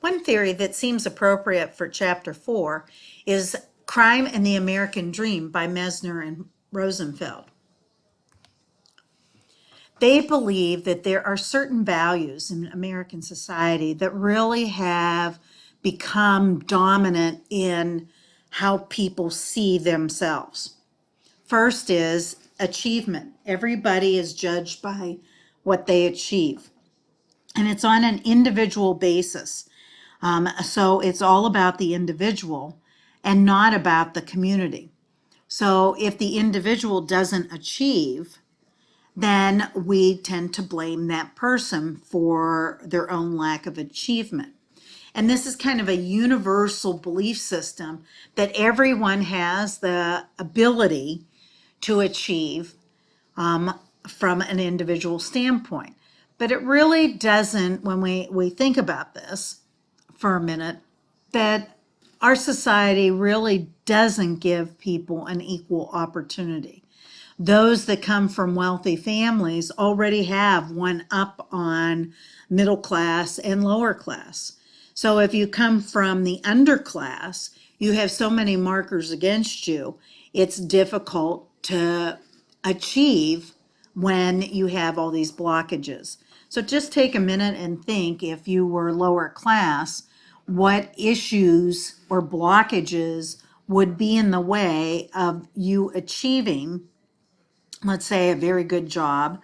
One theory that seems appropriate for Chapter 4 is Crime and the American Dream by Mesner and Rosenfeld. They believe that there are certain values in American society that really have become dominant in how people see themselves. First is achievement. Everybody is judged by what they achieve, and it's on an individual basis. So it's all about the individual and not about the community. So if the individual doesn't achieve, then we tend to blame that person for their own lack of achievement. And this is kind of a universal belief system that everyone has the ability to achieve from an individual standpoint. But it really doesn't, when we think about this for a minute, that our society really doesn't give people an equal opportunity. Those that come from wealthy families already have one up on middle class and lower class. So if you come from the underclass, you have so many markers against you, it's difficult to achieve when you have all these blockages. So just take a minute and think, if you were lower class, what issues or blockages would be in the way of you achieving, let's say, a very good job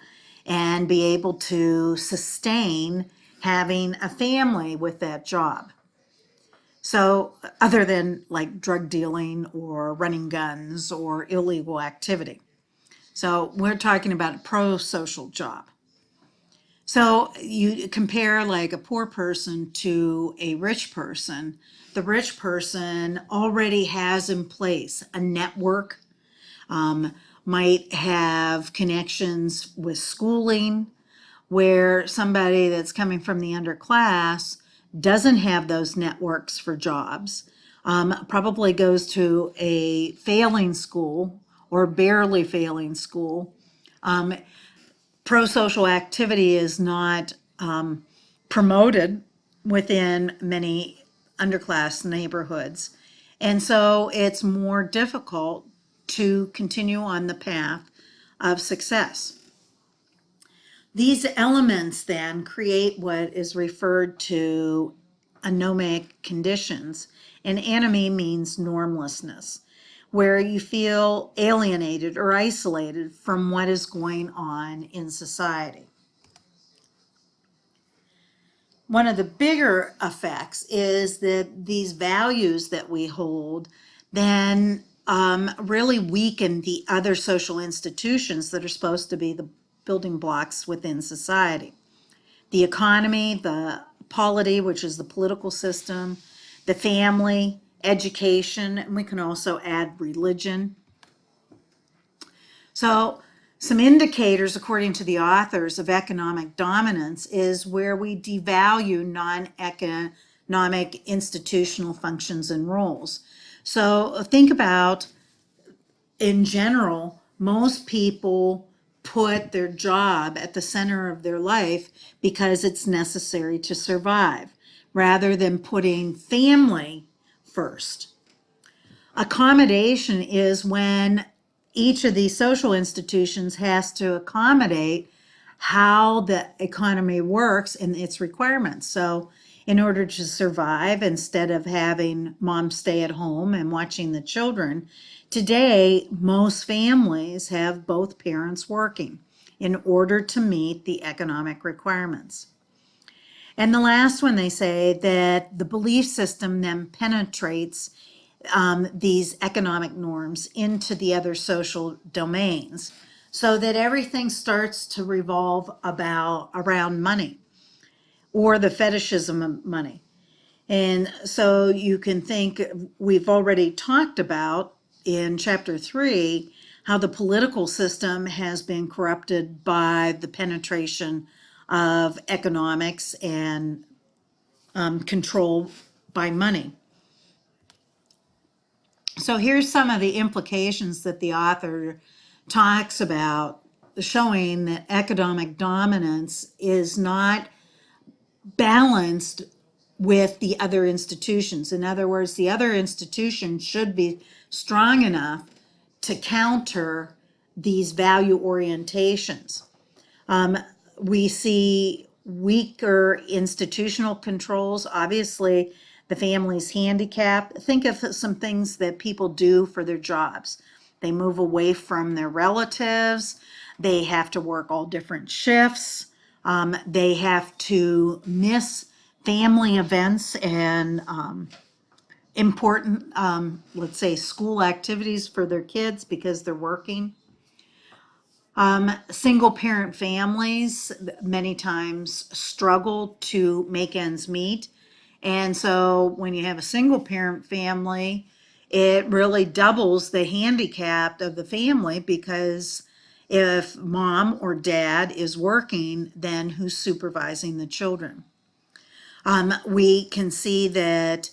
and be able to sustain having a family with that job. So other than like drug dealing or running guns or illegal activity. So we're talking about a pro-social job. So you compare like a poor person to a rich person. The rich person already has in place a network, might have connections with schooling, where somebody that's coming from the underclass doesn't have those networks for jobs, probably goes to a failing school or barely failing school. Pro-social activity is not promoted within many underclass neighborhoods. And so it's more difficult to continue on the path of success. These elements then create what is referred to anomic conditions, and anomy means normlessness, where you feel alienated or isolated from what is going on in society. One of the bigger effects is that these values that we hold then really weaken the other social institutions that are supposed to be the building blocks within society. The economy, the polity, which is the political system, the family, education, and we can also add religion. So some indicators, according to the authors, of economic dominance is where we devalue non-economic institutional functions and roles. So think about, in general, most people put their job at the center of their life because it's necessary to survive, rather than putting family first. Accommodation is when each of these social institutions has to accommodate how the economy works and its requirements. So in order to survive, instead of having mom stay at home and watching the children, today most families have both parents working in order to meet the economic requirements. And the last one, they say that the belief system then penetrates these economic norms into the other social domains, so that everything starts to revolve around money or the fetishism of money. And so you can think, we've already talked about in chapter 3 how the political system has been corrupted by the penetration of economics and control by money. So here's some of the implications that the author talks about, showing that economic dominance is not balanced with the other institutions. In other words, the other institution should be strong enough to counter these value orientations. We see weaker institutional controls. Obviously, the family's handicapped. Think of some things that people do for their jobs. They move away from their relatives. They have to work all different shifts. They have to miss family events and important, let's say, school activities for their kids because they're working. Single parent families many times struggle to make ends meet. And so when you have a single parent family, it really doubles the handicap of the family because if mom or dad is working, then who's supervising the children? We can see that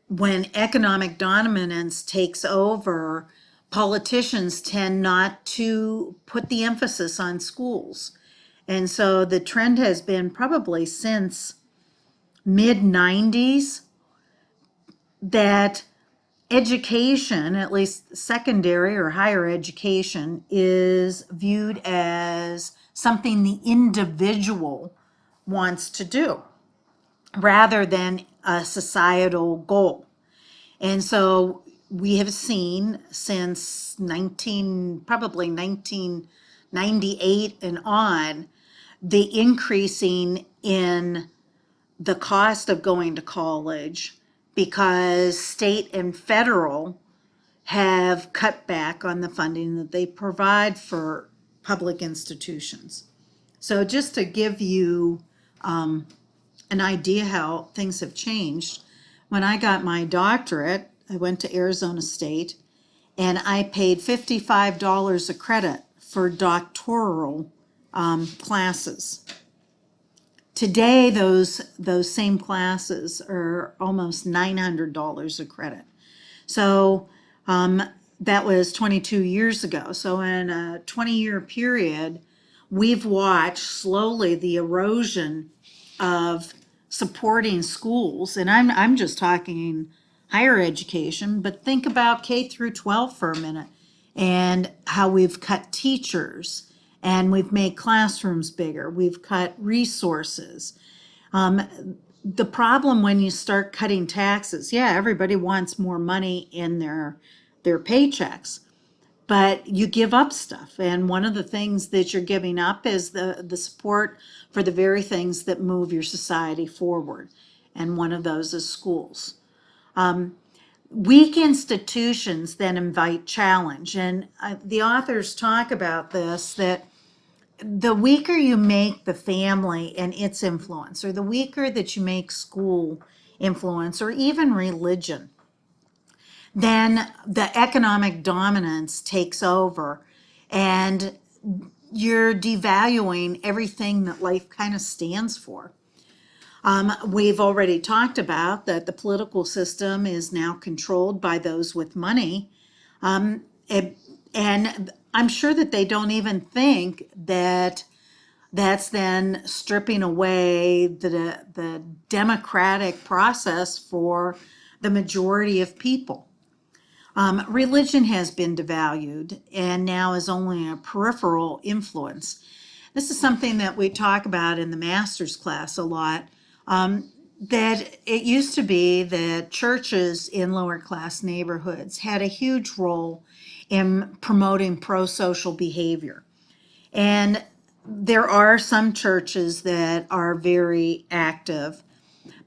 when economic dominance takes over, politicians tend not to put the emphasis on schools. And so the trend has been probably since mid 90s that education, at least secondary or higher education, is viewed as something the individual wants to do rather than a societal goal. And so we have seen since probably 1998 and on, the increasing in the cost of going to college because state and federal have cut back on the funding that they provide for public institutions. So just to give you an idea how things have changed, when I got my doctorate, I went to Arizona State and I paid $55 a credit for doctoral classes. Today, those same classes are almost $900 a credit. So that was 22 years ago. So in a 20-year period, we've watched slowly the erosion of supporting schools, and I'm just talking higher education, but think about K through 12 for a minute and how we've cut teachers and we've made classrooms bigger, we've cut resources. The problem when you start cutting taxes, yeah, everybody wants more money in their paychecks, but you give up stuff. And one of the things that you're giving up is the support for the very things that move your society forward. And one of those is schools. Weak institutions then invite challenge. And the authors talk about this, that the weaker you make the family and its influence, or the weaker that you make school influence, or even religion, then the economic dominance takes over and you're devaluing everything that life kind of stands for. We've already talked about that the political system is now controlled by those with money. And I'm sure that they don't even think that that's then stripping away the democratic process for the majority of people. Religion has been devalued and now is only a peripheral influence. This is something that we talk about in the master's class a lot, that it used to be that churches in lower class neighborhoods had a huge role in promoting pro-social behavior. And there are some churches that are very active,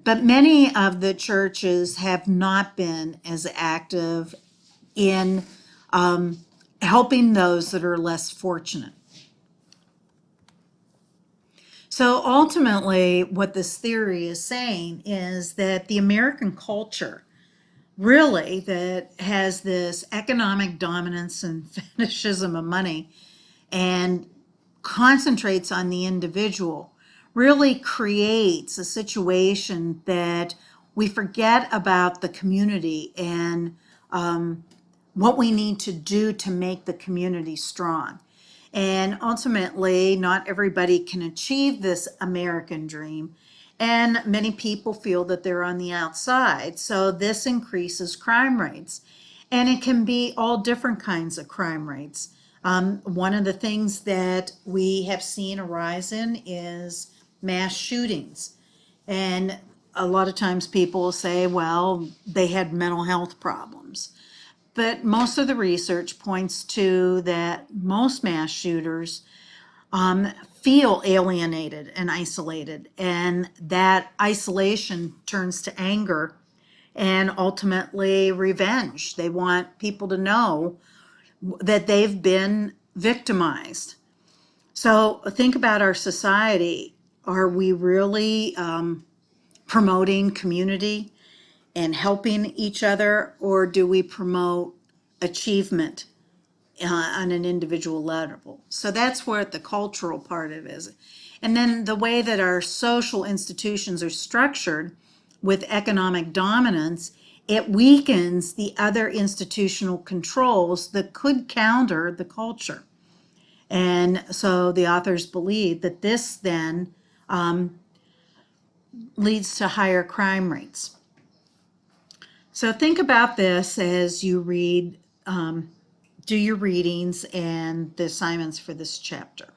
but many of the churches have not been as active in helping those that are less fortunate. So ultimately, what this theory is saying is that the American culture really that has this economic dominance and fetishism of money and concentrates on the individual really creates a situation that we forget about the community and what we need to do to make the community strong. And ultimately, not everybody can achieve this American dream. And many people feel that they're on the outside. So this increases crime rates. And it can be all different kinds of crime rates. One of the things that we have seen a rise in is mass shootings. And a lot of times people will say, well, they had mental health problems. But most of the research points to that most mass shooters feel alienated and isolated, and that isolation turns to anger and ultimately revenge. They want people to know that they've been victimized. So think about our society. Are we really promoting community and helping each other, or do we promote achievement on an individual level? So that's where the cultural part of it is. And then the way that our social institutions are structured with economic dominance, it weakens the other institutional controls that could counter the culture. And so the authors believe that this then leads to higher crime rates. So think about this as you read, do your readings and the assignments for this chapter.